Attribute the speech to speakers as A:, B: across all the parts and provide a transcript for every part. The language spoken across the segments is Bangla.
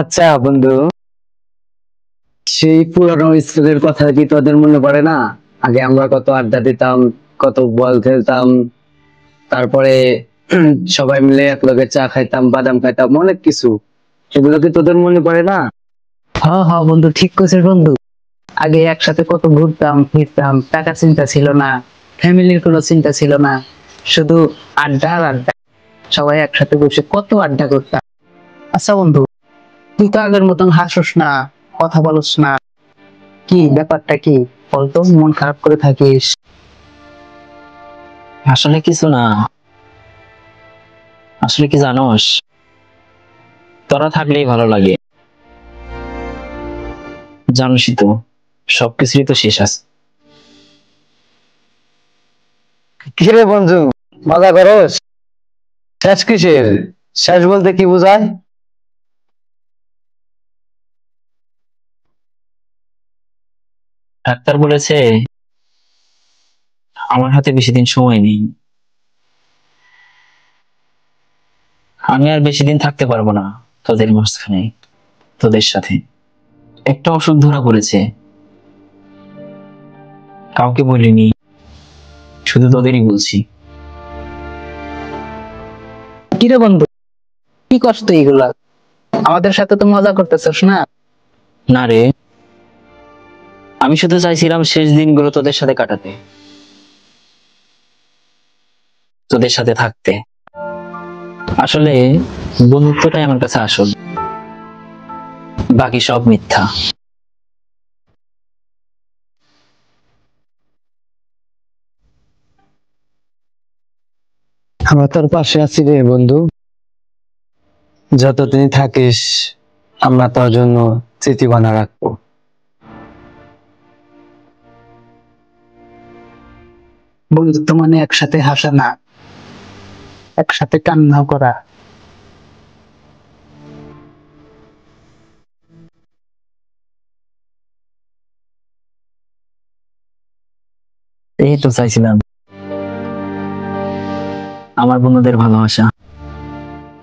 A: আচ্ছা বন্ধু, সেই পুরনো স্কুলের কথা কি তোদের মনে পড়ে না? আগে আমরা কত আড্ডা দিতাম, কত বল খেলতাম, তারপরে সবাই মিলে এক লগে চা খাইতাম, বাদাম খাইতাম, অনেক কিছু। সেগুলো কি তোদের মনে পড়ে না?
B: হ্যাঁ হ্যাঁ বন্ধু, ঠিক কইছিস বন্ধু। আগে একসাথে কত ঘুরতাম ফিরতাম, টাকা চিন্তা ছিল না, ফ্যামিলির কোনো চিন্তা ছিল না, শুধু আড্ডা আর আড্ডা। সবাই একসাথে বসে কত আড্ডা করতাম। আচ্ছা বন্ধু, তুই তো আগের মতন হাসোস না, কথা বলস না, কি ব্যাপারটা কি বলতো? মন খারাপ করে থাকিস?
C: আসলে কিছু না। আসলে কি জানোস, তোরা থাকলেই ভালো লাগে। জানোসই তো, সবকিছুরই তো শেষ আছে।
A: কিরে বন্ধু, মজা করস? শেষ কিসের? শেষ বলতে কি বোঝায়?
C: ডাক্তার বলেছে আমার হাতে বেশি দিন সময় নেই। আমি আর বেশি দিন থাকতে পারবো না তোদের মাঝখানে, তোদের সাথে। একটা অসুখ ধরা পড়েছে, কাউকে বলিনি, শুধু তোদেরই বলছি।
B: কিরে বন্ধু, কি কষ্ট এগুলা? আমাদের সাথে তো মজা করতেছিস না?
C: না রে, আমি শুধু চাইছিলাম শেষ দিনগুলো তোদের সাথে কাটাতে, তোদের সাথে থাকতে। আসলে বন্ধুত্বটাই আমার কাছে আসল, বাকি সব মিথ্যা।
A: আমরা তোর পাশে আছি রে বন্ধু। যতদিন থাকিস আমরা তোর জন্য স্মৃতি বানা রাখবো।
B: বন্ধুত্ব মানে একসাথে হাসা না, একসাথে কান্না করা।
C: এই তো চাইছিলাম, আমার বন্ধুদের ভালোবাসা,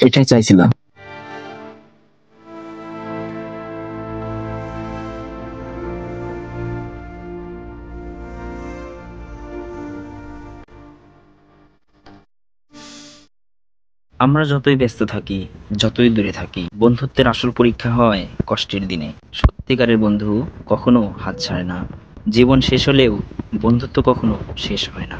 C: এটাই চাইছিলাম। আমরা যতই ব্যস্ত থাকি, যতই দূরে থাকি, বন্ধুত্বের আসল পরীক্ষা হয় কষ্টের দিনে। সত্যিকারের বন্ধু কখনো হাত ছাড়ে না। জীবন শেষ হলেও বন্ধুত্ব কখনো শেষ হয় না।